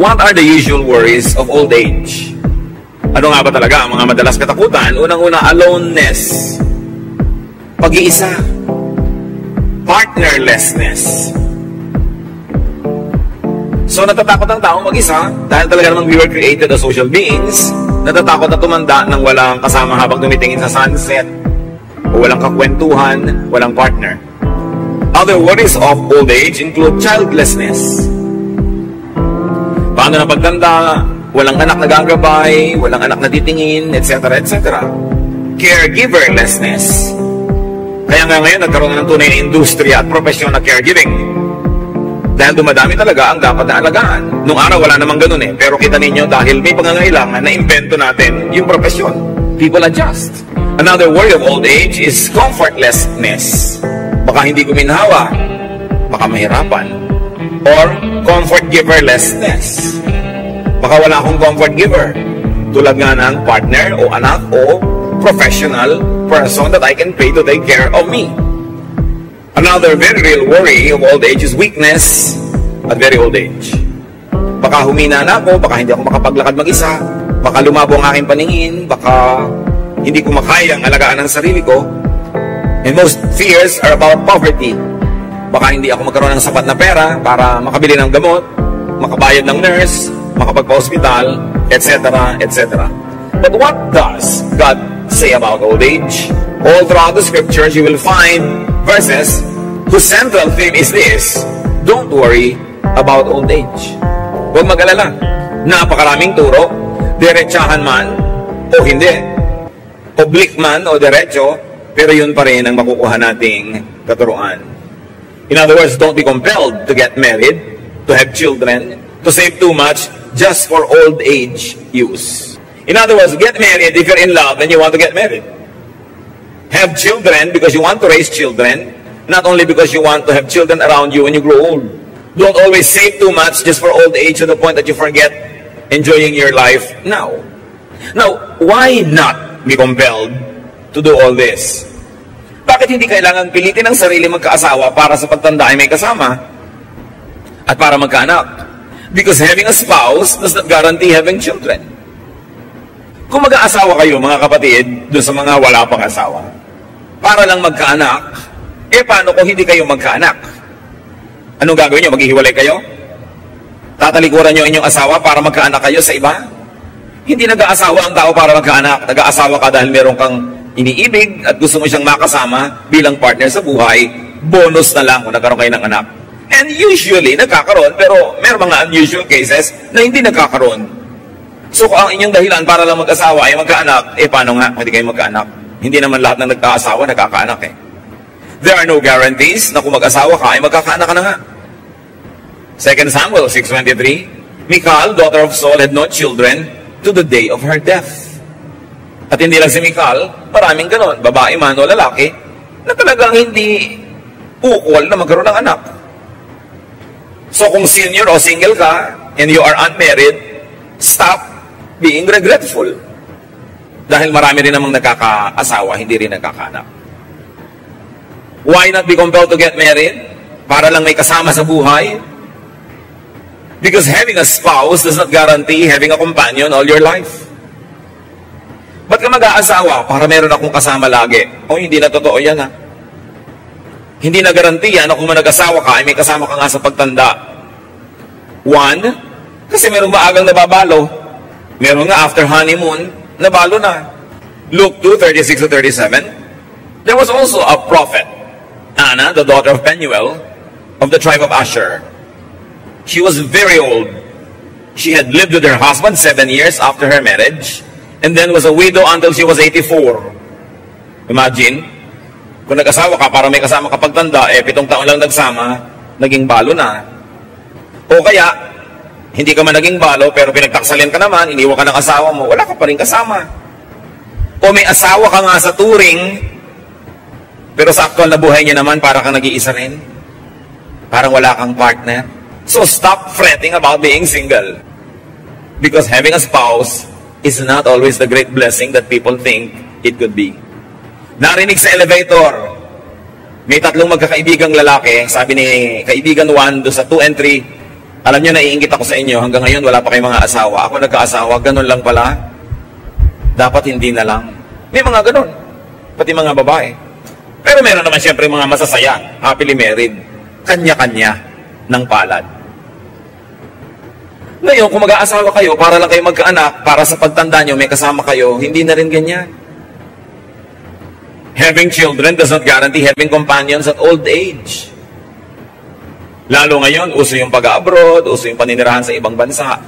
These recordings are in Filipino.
What are the usual worries of old age? Ano nga ba talaga ang mga madalas katakutan? Unang-una, aloneness. Pag-iisa. Partnerlessness. So natatakot ang tao mag-isa dahil talaga namang we were created as social beings. Natatakot na tumanda nang walang kasama habang tumitingin sa sunset o walang kakwentuhan, walang partner. Other worries of old age include childlessness. Paano na pagtanda, walang anak na gagabay, walang anak na titingin, etc. etc. Caregiverlessness. Kaya nga ngayon nagkaroon na ng tunay na industriya at profesyon na caregiving. Dahil dumadami talaga ang dapat na alagaan. Nung araw wala namang ganun eh. Pero kita ninyo dahil may pangangailangan na invento natin yung profesyon. People adjust. Another worry of old age is comfortlessness. Baka hindi guminhawa. Baka mahirapan. Or comfort giverlessness. Baka wala akong comfort giver. Tulad nga ng partner o anak o professional person that I can pay to take care of me. Another very real worry of old age is weakness at very old age. Baka humina na ako, baka hindi ako makapaglakad mag-isa, baka lumabo ang aking paningin, baka hindi ko makayang alagaan ang sarili ko. And most fears are about poverty. Baka hindi ako magkaroon ng sapat na pera para makabili ng gamot, makabayad ng nurse, makapagpa-hospital, etc., etc. But what does God say about old age? All throughout the scriptures, you will find verses whose central theme is this: don't worry about old age. Huwag mag-alala. Napakaraming turo, diretsahan man o hindi, oblique man o diretso, pero yun pa rin ang makukuha nating katuruan. In other words, don't be compelled to get married, to have children, to save too much just for old age use. In other words, get married if you're in love and you want to get married. Have children because you want to raise children, not only because you want to have children around you when you grow old. Don't always save too much just for old age to the point that you forget enjoying your life now. Now, why not be compelled to do all this? Bakit hindi kailangan pilitin ang sarili magkaasawa para sa pagtanda ay may kasama at para magkaanak? Because having a spouse does not guarantee having children. Kung mag-aasawa kayo, mga kapatid, doon sa mga wala pang asawa, para lang magkaanak, paano kung hindi kayo magkaanak? Anong gagawin nyo? Maghihiwalay kayo? Tatalikuran nyo inyong asawa para magkaanak kayo sa iba? Hindi nag-aasawa ang tao para magkaanak. Nag-aasawa ka dahil meron kang iniibig at gusto mo siyang makasama bilang partner sa buhay. Bonus na lang kung nagkaroon kayo ng anak. And usually, nagkakaroon, pero meron mga unusual cases na hindi nagkakaroon. So kung ang inyong dahilan para lang mag-asawa ay magkaanak, paano nga kung hindi kayo magkaanak? Hindi naman lahat ng nagkaasawa nagkakaanak eh. There are no guarantees na kung mag-asawa ka ay magkakaanak ka na nga. 2 Samuel 6:23, Michal, daughter of Saul, had no children to the day of her death. At hindi lang si Michal, maraming ganon, babae man o lalaki, na talagang hindi ukol na magkaroon ng anak. So kung senior o single ka, and you are unmarried, stop being regretful. Dahil marami rin namang nakakaasawa, hindi rin nakakaanak. Why not be compelled to get married? Para lang may kasama sa buhay? Because having a spouse does not guarantee having a companion all your life. Ba't ka mag-aasawa? Para meron akong kasama lagi. O hindi na totoo yan ha. Hindi na garantiya na kung nag-asawa ka ay may kasama ka nga sa pagtanda. One, kasi meron maagang nababalo. Meron nga after honeymoon, nabalo na. Luke 2:36-37. There was also a prophet, Anna, the daughter of Penuel, of the tribe of Asher. She was very old. She had lived with her husband 7 years after her marriage, and then was a widow until she was 84. Imagine, kung nag-asawa ka para may kasama kapag tanda, 7 taon lang nagsama, naging balo na. O kaya, hindi ka man naging balo, pero pinagtaksalin ka naman, iniwan ka ng asawa mo, wala ka pa rin kasama. O may asawa ka nga sa turing, pero sa aktual na buhay niya naman, para kang nag-iisa rin. Parang wala kang partner. So stop fretting about being single. Because having a spouse is not always the great blessing that people think it could be. Narinig sa elevator, may 3 magkakaibigang lalaki, sabi ni kaibigan 1 do sa 2 and 3, Alam nyo, naiingit ako sa inyo. Hanggang ngayon, wala pa kayong mga asawa. Ako nagka-asawa, ganun lang pala. Dapat hindi na lang. May mga ganun. Pati mga babae. Pero meron naman siyempre mga masasaya. Happily married. Kanya-kanya ng palad. Ngayon, kung mag-aasawa kayo, para lang kayo magkaanak, para sa pagtanda nyo, may kasama kayo, hindi na rin ganyan. Having children does not guarantee having companions at old age. Lalo ngayon, uso yung pag-abroad, uso yung paninirahan sa ibang bansa.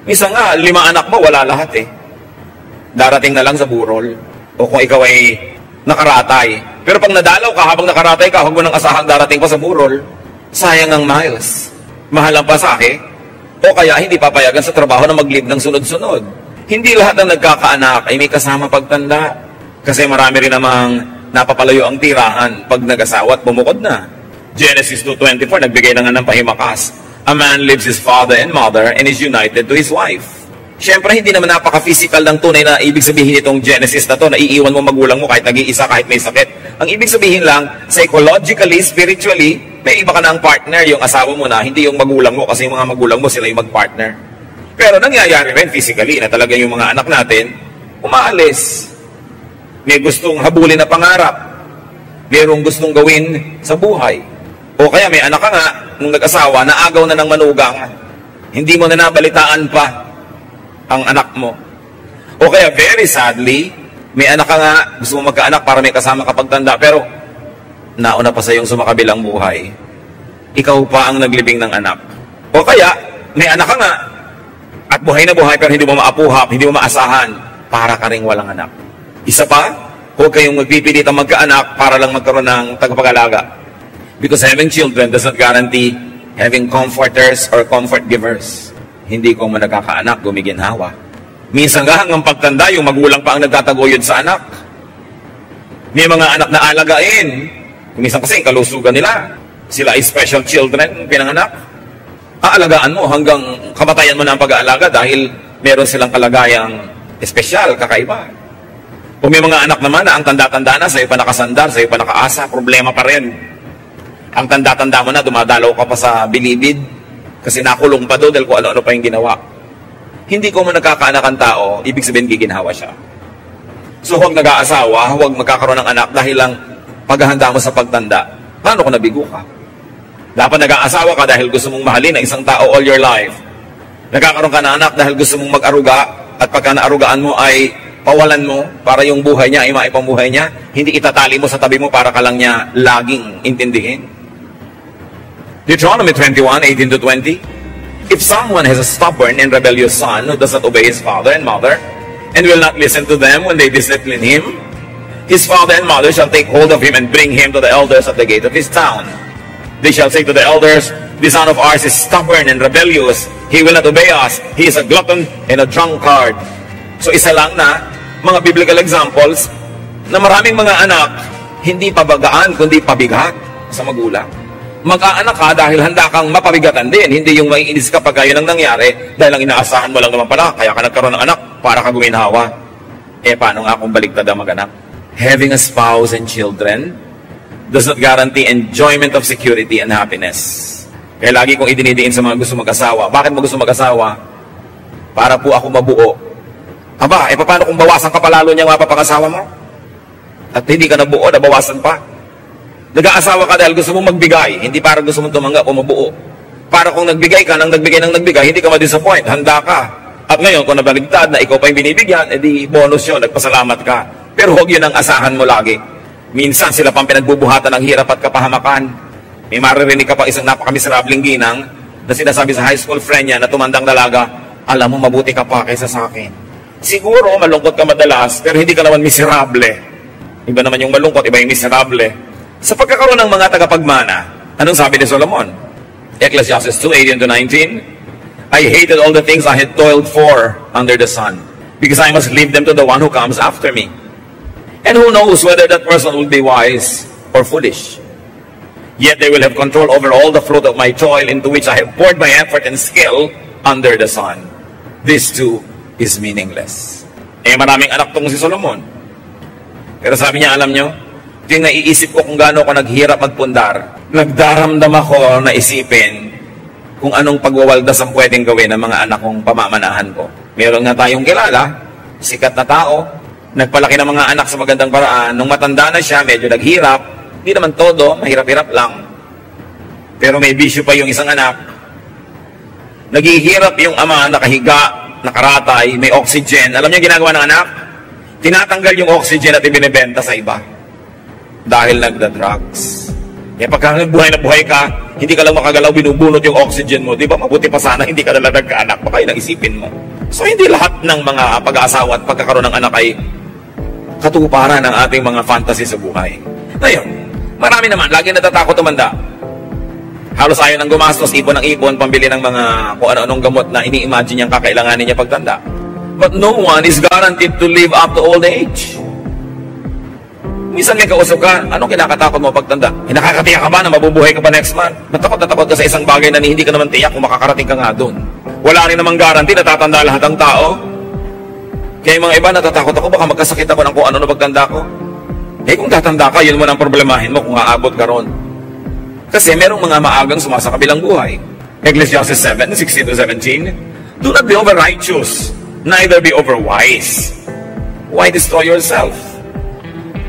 Minsan nga, 5 anak mo, wala lahat eh. Darating na lang sa burol. O kung ikaw ay nakaratay. Pero pag nadalaw ka, habang nakaratay ka, huwag mo nang asahang darating pa sa burol, sayang ang miles. Mahal ang pasahe. O kaya hindi papayagan sa trabaho na mag-leave ng sunod-sunod. Hindi lahat ng nagkakaanak ay may kasama pagtanda. Kasi marami rin namang napapalayo ang tirahan pag nag-asawa at bumukod na. Genesis 2:24, nagbigay na nga ng pahimakas. A man leaves his father and mother and is united to his wife. Siyempre, hindi naman napaka-physical ng tunay na ibig sabihin itong Genesis na to, na iiwan mo magulang mo kahit nag-iisa, kahit may sakit. Ang ibig sabihin lang, psychologically, spiritually, may iba ka na ang partner, yung asawa mo na, hindi yung magulang mo, kasi yung mga magulang mo, sila yung mag-partner. Pero nangyayari rin physically, na talaga yung mga anak natin, umaalis. May gustong habulin na pangarap. Mayroong gustong gawin sa buhay. O kaya may anak ka nga, nung nag-asawa, naagaw na ng manugang, hindi mo na nabalitaan pa ang anak mo. O kaya very sadly, may anak ka nga, gusto mo magkaanak para may kasama kapag tanda, pero nauna pa sa iyong sumakabilang buhay. Ikaw pa ang naglibing ng anak. O kaya, may anak ka nga, at buhay na buhay pero hindi mo maapuhap, hindi mo maasahan, para ka ring walang anak. Isa pa, huwag kayong magpipilit ang magkaanak para lang magkaroon ng tagapag-alaga. Because having children does not guarantee having comforters or comfort givers. Hindi ko man nagkakaanak, gumiginhawa. Minsan nga hanggang pagtanda, yung magulang pa ang nagtataguyod sa anak. May mga anak na alagain. Minsan kasi kalusugan nila. Sila ay special children, pinanganak. Aalagaan mo hanggang kamatayan mo na ang pag-aalaga dahil meron silang kalagayang espesyal, kakaiba. Kung may mga anak naman na ang tanda-tanda na, sa'yo pa nakasandar, sa'yo pa nakaasa, problema pa rin. Ang tanda-tanda mo na, dumadalaw ka pa sa bilibid kasi nakulong pa doon dahil kung ano-ano pa yung ginawa. Hindi ko man nagkakaanak ang tao, ibig sabihin giginhawa siya. So huwag nag-aasawa, huwag magkakaroon ng anak dahil lang paghahanda mo sa pagtanda. Paano kung nabigo ka? Dapat nag-aasawa ka dahil gusto mong mahalin ang isang tao all your life. Nagkakaroon ka ng anak dahil gusto mong mag-aruga at pagka naarugaan mo ay pawalan mo para yung buhay niya ay maipambuhay niya. Hindi itatali mo sa tabi mo para ka lang niya laging intindihin. Deuteronomy 21:18-20. If someone has a stubborn and rebellious son who does not obey his father and mother and will not listen to them when they discipline him, his father and mother shall take hold of him and bring him to the elders at the gate of his town. They shall say to the elders, "This son of ours is stubborn and rebellious. He will not obey us. He is a glutton and a drunkard." So isa lang na mga biblical examples na maraming mga anak hindi pabagaan kundi pabigat sa magulang. Mag-aanak ka dahil handa kang mapabigatan din, hindi yung maiinis ka pag yun ang nangyari dahil ang inaasahan mo lang naman pala, kaya ka nagkaroon ng anak para ka guminhawa. Paano nga kung baligtad ang mag-anak? Having a spouse and children does not guarantee enjoyment of security and happiness. Kaya lagi kong idinidiin sa mga gusto mag-asawa. Bakit mo gusto mag-asawa? Para po ako mabuo. Aba, paano kung bawasan ka palalo niya mapapag-asawa mo? At hindi ka nabuo, nabawasan pa. Nag-aasawa ka dahil gusto mong magbigay, hindi para gusto mong tumanggap o mabuo. Para kung nagbigay ka, nang nagbigay, hindi ka ma-disappoint, handa ka. At ngayon, kung nabaligtad na ikaw pa yung binibigyan, edi bonus yun, nagpasalamat ka. Pero huwag yun ang asahan mo lagi. Minsan sila pang pinagbubuhatan ng hirap at kapahamakan. May maririnig ka pa isang napakamiserableng ginang na sinasabi sa high school friend niya na tumandang dalaga, alam mo, mabuti ka pa kaysa sa akin. Siguro, malungkot ka madalas, pero hindi ka naman miserable. Iba naman yung malungkot, iba yung miserable. Sa pagkakaroon ng mga tagapagmana, anong sabi ni Solomon? Ecclesiastes 2:18-19, I hated all the things I had toiled for under the sun, because I must leave them to the one who comes after me. And who knows whether that person will be wise or foolish. Yet they will have control over all the fruit of my toil into which I have poured my effort and skill under the sun. This too is meaningless. Maraming anak tong si Solomon. Pero sabi niya, alam nyo, yung naiisip ko kung gaano ako naghirap magpundar. Nagdaramdam ako na isipin, kung anong pagwawaldas ang pwedeng gawin ng mga anak kong pamamanahan ko. Meron nga tayong kilala, sikat na tao, nagpalaki ng mga anak sa magandang paraan. Nung matanda na siya, medyo naghirap. Hindi naman todo, mahirap-hirap lang. Pero may bisyo pa yung isang anak. Naghihirap yung ama, nakahiga, nakaratay, may oxygen. Alam niyo ginagawa ng anak? Tinatanggal yung oxygen at ibinibenta sa iba. Dahil nagda-drugs. Eh pagka buhay na buhay ka, hindi ka lang makagalaw, binubunot yung oxygen mo. Di ba? Mabuti pa sana hindi ka nalang nagkaanak. Baka yun ang isipin mo. So hindi lahat ng mga pag-aasawa at pagkakaroon ng anak ay katuparan ng ating mga fantasy sa buhay. Ngayon, marami naman, lagi natatakot tumanda. Halos ayaw nang gumastos, ipon ng ipon, pambili ng mga kung ano-anong gamot na ini-imagine niyang kakailanganin niya pagtanda. But no one is guaranteed to live up to old age. Minsan may kausap ka, anong kinakatakot mo pagtanda? Nakakatiyak ka ba na mabubuhay ka pa next month? Natakot ka sa isang bagay na hindi ka naman tiyak kung makakarating ka nga doon. Wala rin namang guarantee na tatanda lahat ng tao. Kaya yung mga iba natatakot ako, baka magkasakit ako ng kung ano na pagtanda ko. Eh kung tatanda ka, yun mo nang problemahin mo kung aabot ka ron. Kasi merong mga maagang sumasakabilang buhay. Ecclesiastes 7:16-17. Do not be over-righteous, neither be over-wise. Why destroy yourself?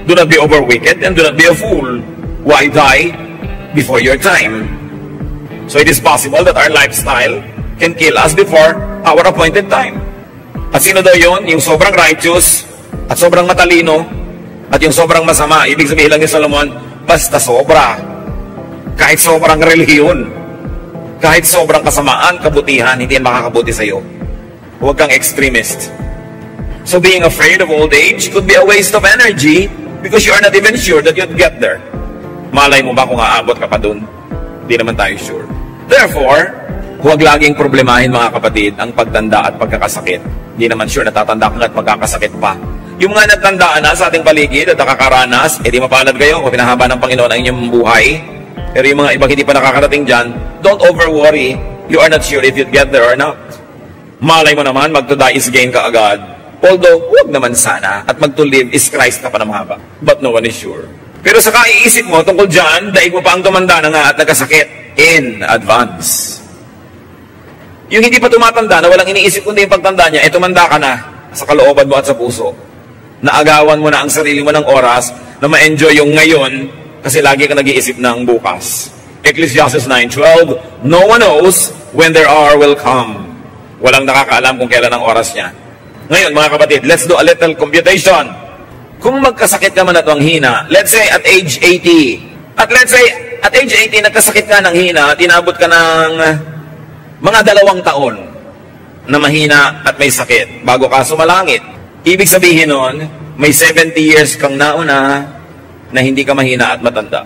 Do not be over-wicked, and do not be a fool. Why die before your time? So it is possible that our lifestyle can kill us before our appointed time. At sino daw yun? Yung sobrang righteous, at sobrang matalino, at yung sobrang masama. Ibig sabihin lang ni Solomon, basta sobra. Kahit sobrang relihiyon, kahit sobrang kasamaan, kabutihan, hindi yan makakabuti sa'yo. Huwag kang extremist. So being afraid of old age could be a waste of energy because you are not even sure that you'd get there. Malay mo ba kung aabot ka pa dun? Hindi naman tayo sure. Therefore, huwag laging problemahin mga kapatid ang pagtanda at pagkakasakit. Hindi naman sure natatanda ka at magkakasakit pa. Yung mga nagtandaan na sa ating paligid at nakakaranas, di mapalad kayo kung pinahaba ng Panginoon ang inyong buhay. Pero yung mga ibang hindi pa nakakarating dyan, don't over-worry. You are not sure if you'd get there or not. Malay mo naman, mag-to-die is gain ka agad. Although, huwag naman sana. At mag-to-live is Christ na panamahaba. But no one is sure. Pero sa kaiisip mo tungkol dyan, daig mo pa ang tumanda na nga at nagkasakit in advance. Yung hindi pa tumatanda na walang iniisip kundi yung pagtanda niya, tumanda ka na sa kalooban mo at sa puso. Naagawan mo na ang sarili mo ng oras na ma-enjoy yung ngayon kasi lagi ka nag-iisip ng bukas. Ecclesiastes 9:12, no one knows when their hour will come. Walang nakakaalam kung kailan ang oras niya. Ngayon mga kapatid, let's do a little computation. Kung magkasakit ka man at ang hina, let's say at age 80, at let's say at age 80 nagkasakit ka ng hina at inabot ka ng mga 2 taon na mahina at may sakit bago ka sumalangit. Ibig sabihin nun, may 70 years kang nauna na hindi ka mahina at matanda.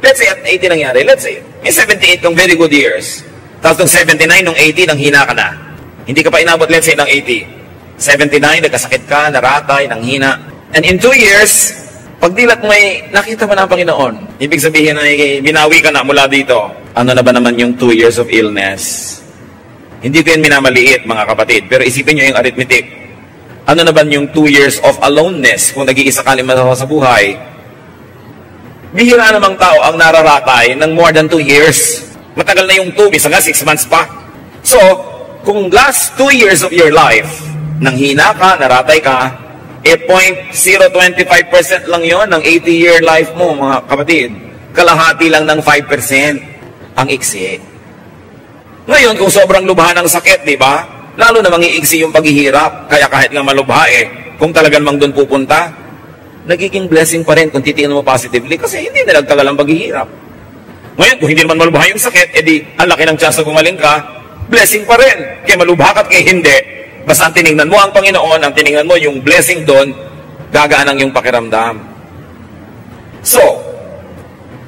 Let's say at 80 nangyari, let's say, may 78 kang very good years. Tapos nung 79, nung 80, nang hina ka na. Hindi ka pa inabot, let's say, ng 80. 79, nagkasakit ka, naratay, nang hina. And in 2 years, pagdilat mo ay nakita mo na ang Panginoon. Ibig sabihin ay binawi ka na mula dito. Ano na ba naman yung 2 years of illness? Hindi ko yun minamaliit, mga kapatid. Pero isipin nyo yung arithmetic. Ano na ba yung 2 years of aloneness kung nag-iisa ka sa buhay? Bihira namang tao ang nararatay ng more than 2 years. Matagal na yung 2, bisa nga 6 months pa. So, kung last 2 years of your life, nang hina ka, naratay ka, 0.025% lang yon ng 80-year life mo, mga kapatid. Kalahati lang ng 5% ang iksi. Ngayon, kung sobrang lubha ng sakit, di ba? Lalo na mangiiksi yung paghihirap. Kaya kahit nga malubha kung talagang mang doon pupunta, nagiging blessing pa rin kung titingnan mo positively kasi hindi na nagtagal ang paghihirap. Ngayon, kung hindi naman malubha yung sakit, edi ang laki ng chance na gumaling ka, blessing pa rin. Kaya malubha ka at kaya hindi. Basta ang tinignan mo ang Panginoon, ang tinignan mo yung blessing doon, gagaan ang yung pakiramdam. So,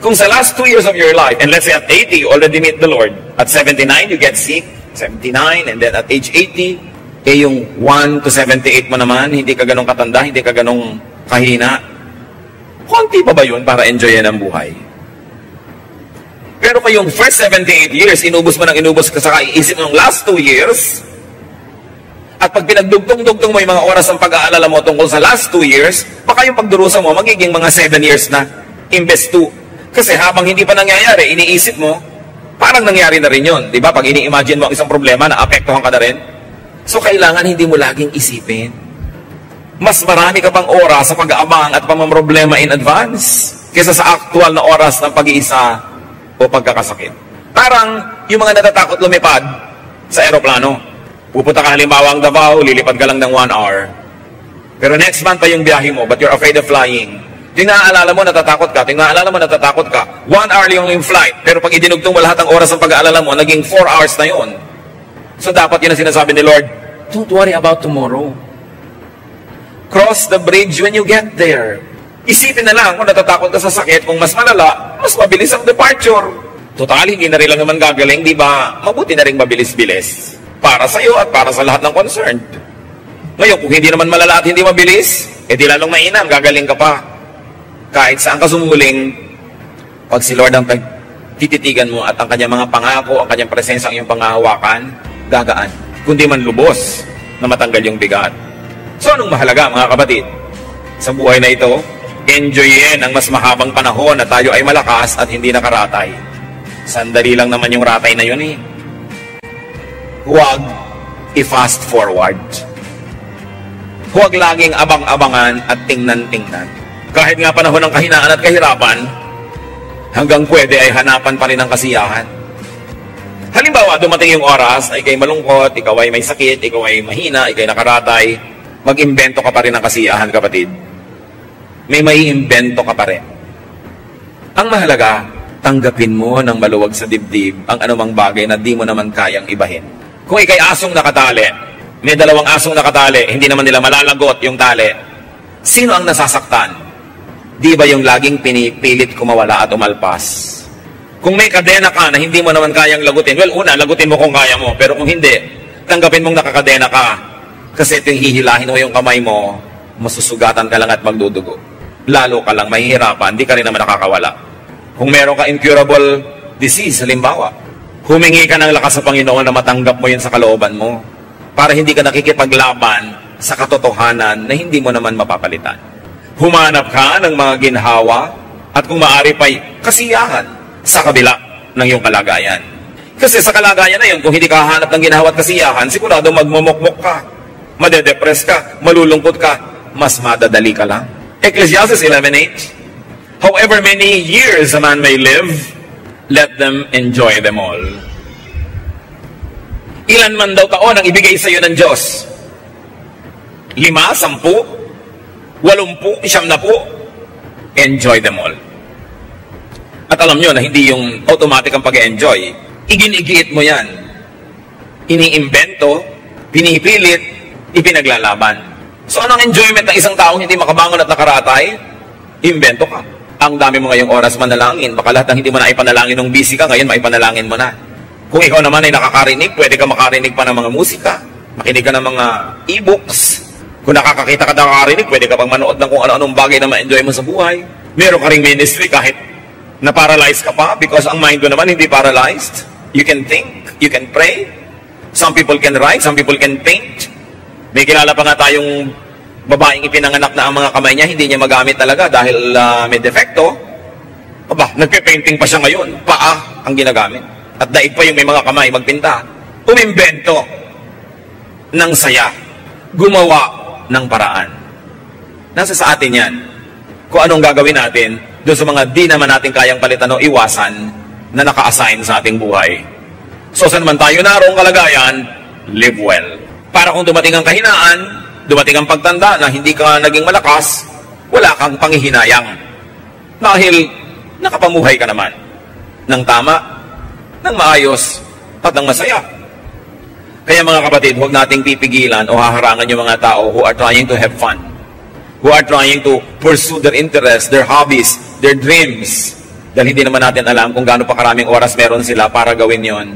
kung sa last 2 years of your life, and let's say at 80, you already meet the Lord. At 79, you get sick. 79, and then at age 80, yung 1 to 78 mo naman, hindi ka ganong katanda, hindi ka ganong kahina. Konti pa ba yun para enjoyin ang buhay? Pero kayong first 78 years, inubos mo ka sa kaiisip ng last 2 years, at pag pinagdugtong-dugtong mo yung mga oras ng pag-aalala mo tungkol sa last 2 years, baka yung pagdurusa mo, magiging mga 7 years na, imbes 2. Kasi habang hindi pa nangyayari, iniisip mo, Parang nangyari na rin yun. Di ba? Pag ini-imagine mo ang isang problema, naapektuhan ka na rin. So, kailangan hindi mo laging isipin. Mas marami ka pang oras sa pag-aabang at pamamroblema in advance kaysa sa aktual na oras ng pag-iisa o pagkakasakit. Parang yung mga natatakot lumipad sa aeroplano. Pupunta ka halimbawa ang Davao, lilipad ka lang ng 1 hour. Pero next month pa yung biyahe mo, but you're afraid of flying. Tinaalala mo, natatakot ka. 1 hour lang yung flight. Pero pag idinugtong mo lahat ng oras ng pag-aalala mo, naging 4 hours na yun. So dapat yun ang sinasabi ni Lord, don't worry about tomorrow. Cross the bridge when you get there. Isipin na lang kung natatakot ka sa sakit, kung mas malala, mas mabilis ang departure. Total, hindi na rin lang naman gagaling, di ba? Mabuti na rin mabilis-bilis. Para sa iyo at para sa lahat ng concerned. Ngayon, kung hindi naman malala at hindi mabilis, di lalong mainam, gagaling ka pa. Kahit saan ka sumuling, pag si Lord ang tititigan mo at ang kanyang mga pangako, ang kanyang presensya ang iyong pangahawakan, gagaan. Kundi man lubos na matanggal yung bigat. So, anong mahalaga mga kapatid? Sa buhay na ito, enjoyin ang mas mahabang panahon na tayo ay malakas at hindi nakaratay. Sandali lang naman yung ratay na yun eh. Huwag i-fast forward. Huwag laging abang-abangan at tingnan-tingnan. Kahit nga panahon ng kahinaan at kahirapan, hanggang pwede ay hanapan pa rin ang kasiyahan. Halimbawa, dumating yung oras, ay ikay malungkot, ikaw ay may sakit, ikaw ay mahina, ikay nakaratay, mag-imbento ka pa rin ng kasiyahan, kapatid. May imbento ka pa rin. Ang mahalaga, tanggapin mo ng maluwag sa dibdib ang anumang bagay na di mo naman kayang ibahin. Kung ikay asong nakatali, may 2 asong nakatali, hindi naman nila malalagot yung tali. Sino ang nasasaktan? Di ba yung laging pinipilit kumawala at umalpas? Kung may kadena ka na hindi mo naman kayang lagutin, well, una, lagutin mo kung kaya mo. Pero kung hindi, tanggapin mong nakakadena ka. Kasi ito yung hihilahin mo yung kamay mo, masusugatan ka lang at magdudugo. Lalo ka lang mahihirapan, di ka rin naman nakakawala. Kung meron ka incurable disease, halimbawa, humingi ka ng lakas sa Panginoon na matanggap mo yun sa kalooban mo para hindi ka nakikipaglaban sa katotohanan na hindi mo naman mapapalitan. Humanap ka ng mga ginhawa at kung maaari pa'y kasiyahan sa kabila ng iyong kalagayan. Kasi sa kalagayan na yun, kung hindi ka hahanap ng ginhawa at kasiyahan, sigurado magmumukmuk ka, madedepress ka, malulungkot ka, mas madadali ka lang. Ecclesiastes 11:8, however many years a man may live, let them enjoy them all. Ilan man daw taon ang ibigay sa iyo ng Diyos? 5, 10, 80, 90, enjoy them all. At alam nyo na hindi yung automatic ang pag-enjoy. Iginigiit mo yan. Iniimbento, pinipilit, ipinaglalaban. So anong enjoyment ng isang taong hindi makabangon at nakaratay? Imbento ka. Ang dami mo ngayong oras manalangin. Baka lahat ng hindi mo na ipanalangin nung busy ka, ngayon maipanalangin mo na. Kung ikaw naman ay nakakarinig, pwede ka makarinig pa ng mga musika. Makinig ka ng mga e-books. Kung nakakakita ka nakakarinig, pwede ka pang manood ng kung ano-anong bagay na ma-enjoy mo sa buhay. Meron ka ring ministry kahit na-paralyzed ka pa because ang mind mo naman hindi paralyzed. You can think, you can pray. Some people can write, some people can paint. May kilala pa nga tayong babaeng ipinanganak na ang mga kamay niya, hindi niya magamit talaga dahil may defekto. Aba, nagpe-painting pa siya ngayon. Paa ang ginagamit. At daig pa yung may mga kamay magpinta. Umimbento ng saya. Gumawa ng paraan. Nasa sa atin yan. Kung anong gagawin natin doon sa mga di naman natin kayang palitan o iwasan na naka-assign sa ating buhay. So, saan man tayo naroong kalagayan, live well. Para kung dumating ang kahinaan, dumating ang pagtanda na hindi ka naging malakas, wala kang panghihinayang. Dahil nakapamuhay ka naman ng tama, ng maayos, at ng masaya. Kaya mga kapatid, huwag nating pipigilan o haharangan yung mga tao who are trying to have fun, who are trying to pursue their interests, their hobbies, their dreams. Dahil hindi naman natin alam kung gaano pa karaming oras meron sila para gawin yon.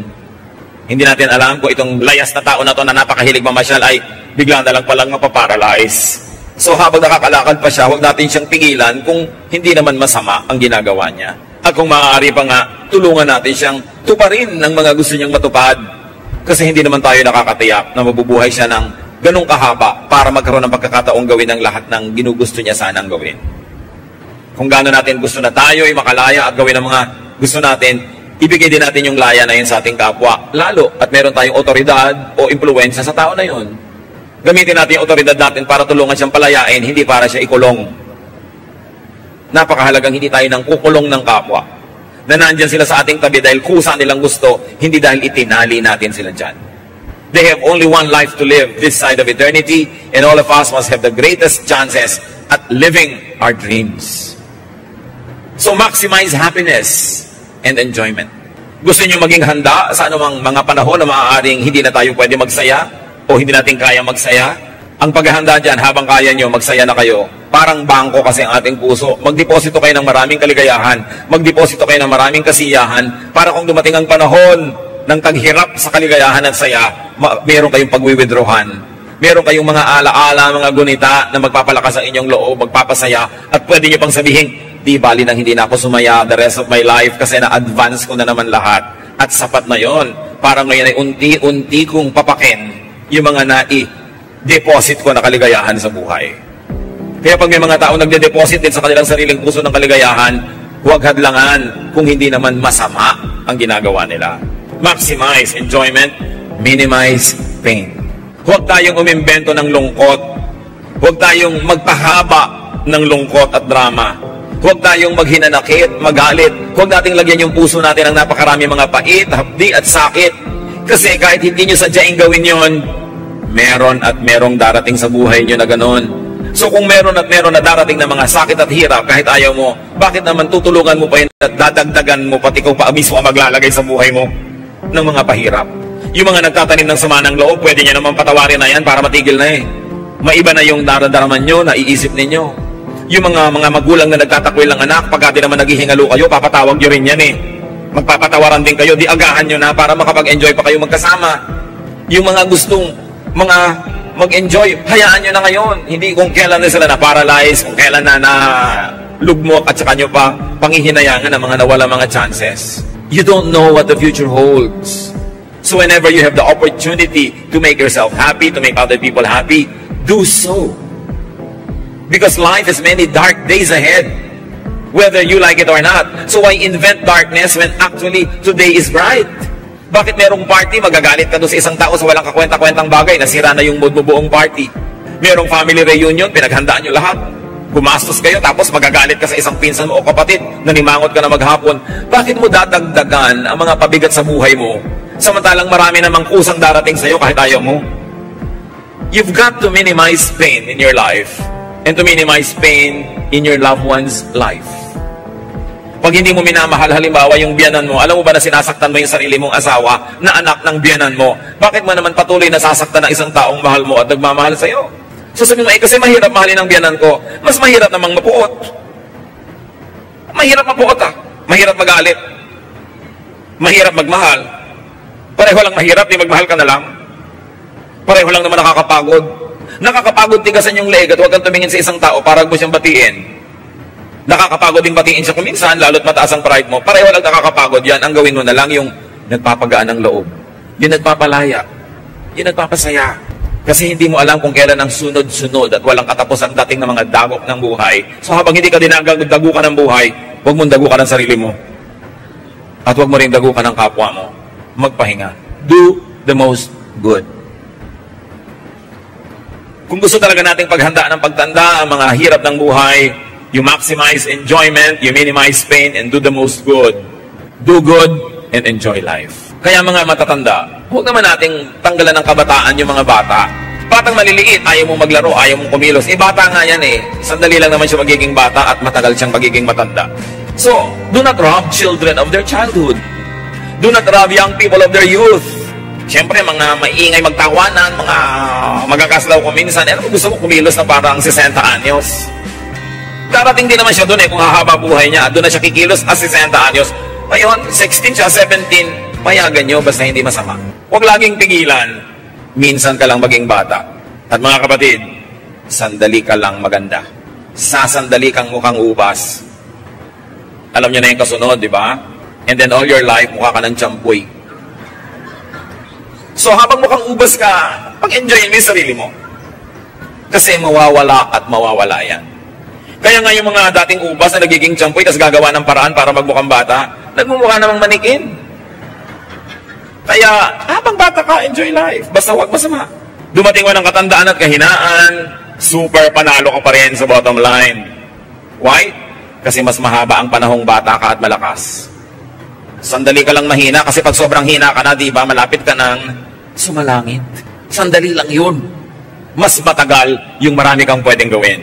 Hindi natin alam kung itong layas na tao na to na napakahilig mamasyal ay bigla na lang palang mapaparalyze. So habang nakakalakad pa siya, huwag natin siyang pigilan kung hindi naman masama ang ginagawa niya. At kung maaari pa nga, tulungan natin siyang tuparin ng mga gusto niyang matupad. Kasi hindi naman tayo nakakatiyak na mabubuhay siya ng ganong kahaba para magkaroon ng pagkakataong gawin ang lahat ng ginugusto niya sanang gawin. Kung gaano natin gusto na tayo ay makalaya at gawin ang mga gusto natin, ibigay din natin yung laya na yun sa ating kapwa. Lalo, at meron tayong otoridad o impluwensya sa tao na yun. Gamitin natin yung otoridad natin para tulungan siyang palayain, hindi para siya ikulong. Napakahalagang hindi tayo nang kukulong ng kapwa. Na nandyan sila sa ating tabi dahil kusa nilang gusto, hindi dahil itinali natin sila dyan. They have only one life to live this side of eternity, and all of us must have the greatest chances at living our dreams. So maximize happiness and enjoyment. Gusto niyo maging handa sa anumang mga panahon na maaaring hindi na tayo pwede magsaya o hindi natin kaya magsaya? Ang paghahanda dyan, habang kaya nyo, magsaya na kayo. Parang bangko kasi ang ating puso. Magdeposito kayo ng maraming kaligayahan. Magdeposito kayo ng maraming kasiyahan para kung dumating ang panahon ng taghirap sa kaligayahan at saya, meron kayong pagwi-withdrawhan. Meron kayong mga alaala, mga gunita na magpapalakas ang inyong loob, magpapasaya, at pwede nyo pang sabihin, di bali nang hindi na ako sumaya the rest of my life kasi na-advance ko na naman lahat. At sapat na yon. Para ngayon ay unti-unti kong papakin yung mga deposit ko na kaligayahan sa buhay. Kaya pag may mga tao nagde-deposit din sa kanilang sariling puso ng kaligayahan, huwag hadlangan kung hindi naman masama ang ginagawa nila. Maximize enjoyment, minimize pain. Huwag tayong umimbento ng lungkot. Huwag tayong magpahaba ng lungkot at drama. Huwag tayong maghinanakit, magalit. Huwag nating lagyan yung puso natin ng napakarami mga pait, hapdi at sakit. Kasi kahit hindi nyo sadyaing gawin yon, meron at merong darating sa buhay nyo na ganon. So kung meron at meron na darating na mga sakit at hirap kahit ayaw mo, bakit naman tutulungan mo pa yun at dadagdagan mo pati kung pa mismo ang maglalagay sa buhay mo ng mga pahirap? Yung mga nagtatanim ng sama ng loob, pwede nyo naman patawarin na yan para matigil na eh. Maiba na yung daradaraman nyo, naiisip ninyo. Yung mga magulang na nagtatakwil ng anak, pagka di naman naghihingalo kayo, papatawag nyo rin yan eh. Magpapatawaran din kayo, di agahan nyo na para makapag-enjoy pa kayo magkasama. Yung mga gustong mag-enjoy, hayaan nyo na ngayon. Hindi kung kailan na sila na-paralyze, kung kailan na lugmok at saka nyo pa panghihinayangan ng mga nawala mga chances. You don't know what the future holds. So whenever you have the opportunity to make yourself happy, to make other people happy, do so. Because life has many dark days ahead, whether you like it or not. So why invent darkness when actually today is bright? Bakit merong party, magagalit ka doon sa isang tao sa walang kakwenta-kwentang bagay, nasira na yung mood mo buong party? Merong family reunion, pinaghandaan nyo lahat. Gumastos kayo, tapos magagalit ka sa isang pinsan mo o kapatid, nanimangot ka na maghapon. Bakit mo dadagdagan ang mga pabigat sa buhay mo? Samantalang marami namang kusang darating sa'yo kahit ayaw mo. You've got to minimize pain in your life and to minimize pain in your loved one's life. Pag hindi mo minamahal, halimbawa yung biyanan mo, alam mo ba na sinasaktan mo yung sarili mong asawa na anak ng biyanan mo? Bakit mo naman patuloy na sasaktan ng isang taong mahal mo at nagmamahal sa'yo? So sabi mo, kasi mahirap mahalin ang biyanan ko, mas mahirap namang mapuot. Mahirap mapuot mahirap magalit. Mahirap magmahal. Pareho lang mahirap, di magmahal ka na lang. Pareho lang naman nakakapagod. Nakakapagod tigasan yung leg at huwag kang tumingin sa isang tao para mo siyang batiin. Nakakapagod din batiin siya kuminsan, lalo't mataas ang pride mo. Pareho lang nakakapagod yan. Ang gawin mo na lang yung nagpapagaan ng loob. Yung nagpapalaya. Yung nagpapasaya. Kasi hindi mo alam kung kailan ang sunod-sunod at walang katapos ang dating ng mga dagok ng buhay. So habang hindi ka dinadagukan ng buhay, huwag mong dagukan ang sarili mo. At huwag mo rin dagukan ang kapwa mo. Magpahinga. Do the most good. Kung gusto talaga nating paghandaan ng pagtanda, ang mga hirap ng buhay, you maximize enjoyment, you minimize pain, and do the most good. Do good and enjoy life. Kaya mga matatanda, huwag naman nating tanggalan ng kabataan yung mga bata. Batang maliliit, ayaw mong maglaro, ayaw mong kumilos. Bata nga yan eh. Sandali lang naman siya magiging bata at matagal siyang magiging matanda. So, do not rob children of their childhood. Do not rob young people of their youth. Siyempre, mga maingay magtawanan, mga magakaslaw ko minsan. Ano gusto mo kumilos na parang 60 anyos? Darating din naman siya doon kung hahaba buhay niya. Doon na siya kikilos as 60 anyos. Ngayon, 16 siya, 17, payagan nyo basta hindi masama. Huwag laging pigilan. Minsan ka lang maging bata. At mga kapatid, sandali ka lang maganda. Sasandali kang mukhang ubas. Alam nyo na yung kasunod, di ba? And then all your life, mukha ka ng champoy. So habang mukhang ubas ka, pag-enjoyin mo yung sarili mo. Kasi mawawala at mawawala yan. Kaya nga yung mga dating ubas na nagiging champoy, tas gagawa ng paraan para magmukhang bata, Nagmumukha namang manikin. Kaya, habang bata ka, enjoy life. Basta huwag masama. Dumating mo ng katandaan at kahinaan, super panalo ka pa rin sa bottom line. Why? Kasi mas mahaba ang panahong bata ka at malakas. Sandali ka lang mahina kasi pag sobrang hina ka na, di ba, malapit ka ng sumalangit. Sandali lang yun. Mas matagal yung marami kang pwedeng gawin.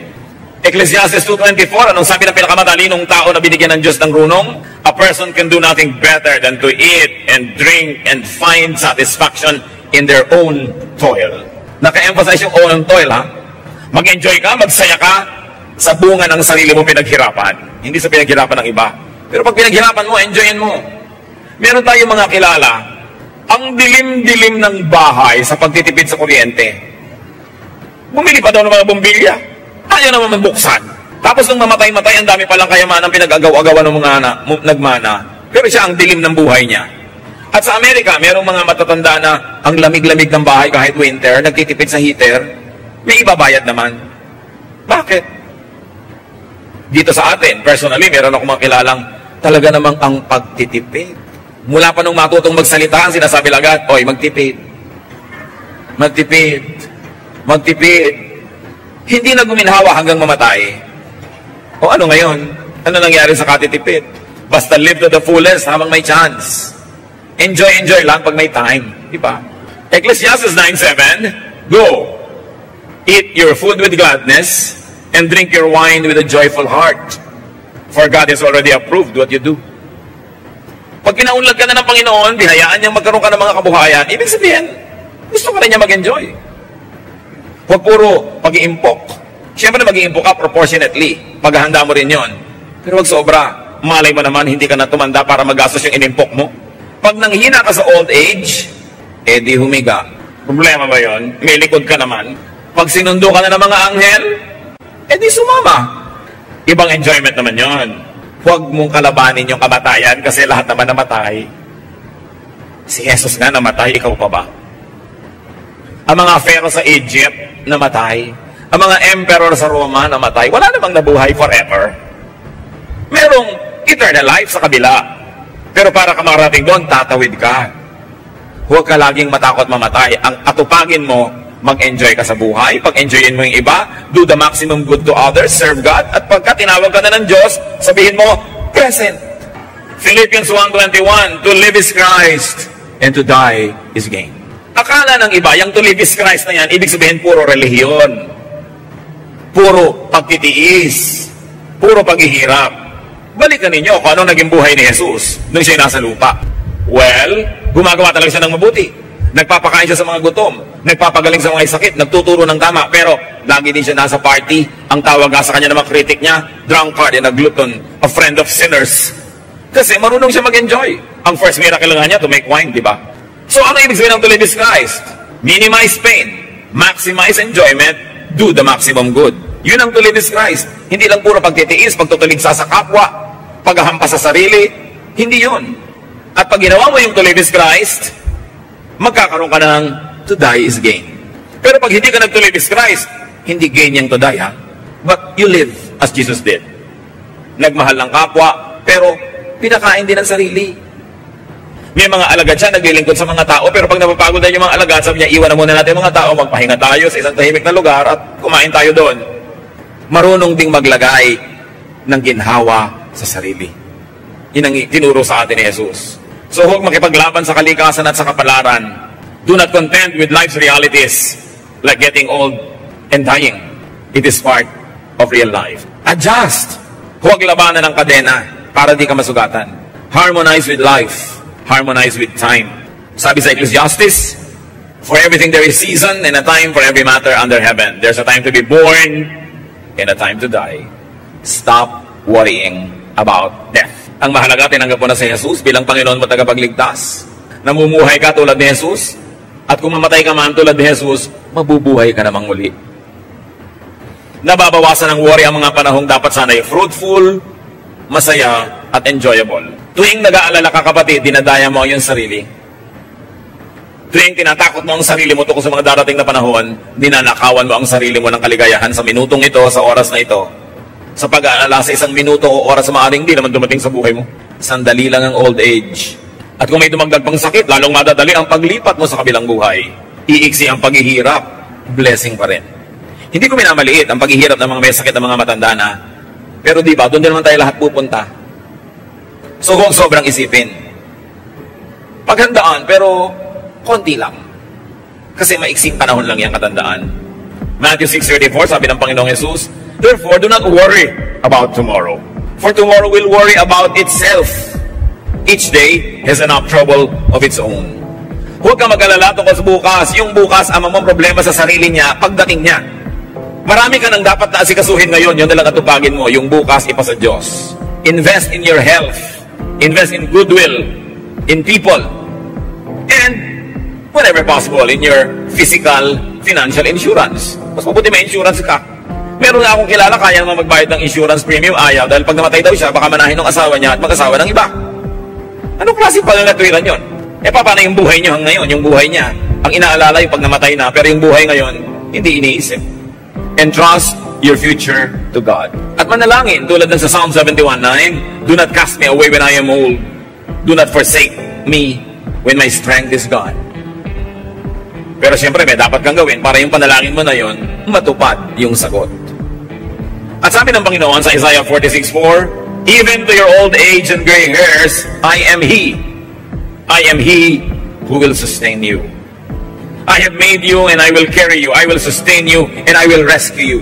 Ecclesiastes 2:24, anong sabi ng pinakamatalinong tao na binigyan ng Diyos ng runong? A person can do nothing better than to eat and drink and find satisfaction in their own toil. Naka-emphasize yung own toil, ha? Mag-enjoy ka, magsaya ka sa bunga ng sarili mo pinaghirapan. Hindi sa pinaghirapan ng iba. Pero pag pinaghirapan mo, enjoyin mo. Meron tayong mga kilala, ang dilim-dilim ng bahay sa pagtitipid sa kuryente. Bumili pa daw ng mga bombilya. Ayaw naman mabuksan. Tapos nung mamatay-matay, ang dami palang kayamanang pinag-agaw-agawan ng mga nagmana. Pero siya ang dilim ng buhay niya. At sa Amerika, merong mga matatanda na ang lamig-lamig ng bahay kahit winter, nagtitipid sa heater, may ibabayad naman. Bakit? Dito sa atin, personally, meron akong makilalang talaga namang ang pagtitipid. Mula pa nung matutong magsalita, ang sinasabi agad, oy, magtipid. Magtipid. Magtipid. Hindi na guminhawa hanggang mamatay. O ano ngayon? Ano nangyari sa katitipid? Basta live to the fullest habang may chance. Enjoy lang pag may time. Diba? Ecclesiastes 9:7, go. Eat your food with gladness and drink your wine with a joyful heart. For God has already approved what you do. Pag kinaunlad ka na ng Panginoon, binayaan niyang magkaroon ka ng mga kabuhayan, ibig sabihin, gusto ka rin niya mag-enjoy. Huwag puro pag-iimpok. Siyempre mag-iimpok ka proportionately. Paghahanda mo rin yon. Pero huwag sobra. Malay mo naman, hindi ka na tumanda para magastos yung inimpok mo. Pag nanghina ka sa old age, di humiga. Problema ba yon? May likod ka naman. Pag sinundo ka na ng mga anghel, di sumama. Ibang enjoyment naman yon. Huwag mong kalabanin yung kamatayan kasi lahat naman namatay. Si Jesus nga namatay, ikaw pa ba? Ang mga pharaoh sa Egypt, namatay. Ang mga emperor sa Roma, namatay. Wala namang nabuhay forever. Merong eternal life sa kabila. Pero para ka makarating doon, tatawid ka. Huwag ka laging matakot mamatay. Ang atupagin mo, mag-enjoy ka sa buhay. Pag-enjoyin mo yung iba, do the maximum good to others, serve God. At pagka tinawag ka na ng Diyos, sabihin mo, present. Philippians 1:21, to live is Christ, and to die is gain. Akala ng iba, yung to live is Christ na yan, ibig sabihin puro relihiyon. Puro pagtitiis. Puro paghihirap. Balikan ninyo kung ano naging buhay ni Jesus nung siya nasa lupa. Well, gumagawa talaga siya ng mabuti. Nagpapakain siya sa mga gutom. Nagpapagaling sa mga sakit. Nagtuturo ng tama. Pero, lagi din siya nasa party. Ang tawag nga sa kanya ng mga kritik niya, drunkard and a glutton, a friend of sinners. Kasi marunong siya mag-enjoy. Ang first miracle nga niya, to make wine, di ba? So, ano ibig sabihin ng to live is Christ? Minimize pain. Maximize enjoyment. Do the maximum good. Yun ang to live is Christ. Hindi lang puro pagtitiis, pagtutuligsa sa kapwa, paghahampas sa sarili. Hindi yun. At pag ginawa mo yung to live is Christ, magkakaroon ka ng to die is gain. Pero pag hindi ka nag to live is Christ, hindi gain yung to die, ha? But you live as Jesus did. Nagmahal ng kapwa, pero pinakain din ang sarili. May mga alagad siya, naglilingkod sa mga tao, pero pag napapagod na yung mga alagad, sabi niya, iwan na muna natin mga tao, magpahinga tayo sa isang tahimik na lugar at kumain tayo doon. Marunong ding maglagay ng ginhawa sa sarili. Yun ang tinuro sa atin ni Jesus. So huwag makipaglaban sa kalikasan at sa kapalaran. Do not contend with life's realities like getting old and dying. It is part of real life. Adjust. Huwag labanan ng kadena para di ka masugatan. Harmonize with life. Harmonize with time. Sabi sa Ecclesiastes, for everything there is season and a time for every matter under heaven. There's a time to be born and a time to die. Stop worrying about death. Ang mahalaga, tinanggap mo na si Jesus bilang Panginoon mo tagapagligtas. Namumuhay ka tulad ni Jesus. At kung mamatay ka man tulad ni Jesus, mabubuhay ka namang muli. Nababawasan ng worry ang mga panahong dapat sana'y fruitful, masaya, at enjoyable. Tuwing nag-aalala ka, kapatid, dinadaya mo ang iyong sarili. Tuwing tinatakot mo ang sarili mo tungkol sa mga darating na panahon, ninanakawan mo ang sarili mo ng kaligayahan sa minutong ito, sa oras na ito. sa pag-aalala sa isang minuto o oras sa maaring di naman dumating sa buhay mo. Sandali lang ang old age. At kung may dumagdag pang sakit, lalong madadali ang paglipat mo sa kabilang buhay. Iiksi ang paghihirap, blessing pa rin. Hindi ko minamaliit ang paghihirap ng mga may sakit ng mga matanda na. Pero di ba, doon din naman tayo lahat pupunta. So huwag sobrang isipin. Paghandaan, pero konti lang. Kasi maiksing panahon lang yung katandaan. Matthew 6:34, sabi ng Panginoong Jesus, therefore, do not worry about tomorrow. For tomorrow will worry about itself. Each day has enough trouble of its own. Huwag kang mag-alala tungkol sa bukas. Yung bukas, ang mga problema sa sarili niya, pagdating niya. Marami ka nang dapat na asikasuhin ngayon. Yun nalang atupagin mo. Yung bukas, ipa sa Diyos. Invest in your health. Invest in goodwill. In people. And, whenever possible, in your physical, financial insurance. Mas mabuti may insurance ka. Meron na akong kilala, kaya naman magbayad ng insurance premium, ayaw. Dahil pag namatay daw siya, baka manahin ng asawa niya at mag-asawa ng iba. Anong klase pa na natuwiran yun? Paano yung buhay niyo ngayon? Yung buhay niya, ang inaalala yung pag namatay na, pero yung buhay ngayon, hindi iniisip. Entrust your future to God. At manalangin, tulad ng sa Psalm 71:9, do not cast me away when I am old. Do not forsake me when my strength is gone. Pero siyempre, may dapat kang gawin para yung panalangin mo na yon matupad yung sagot. At sabi ng Panginoon sa Isaiah 46:4, even to your old age and gray hairs, I am He. I am He who will sustain you. I have made you and I will carry you. I will sustain you and I will rescue you.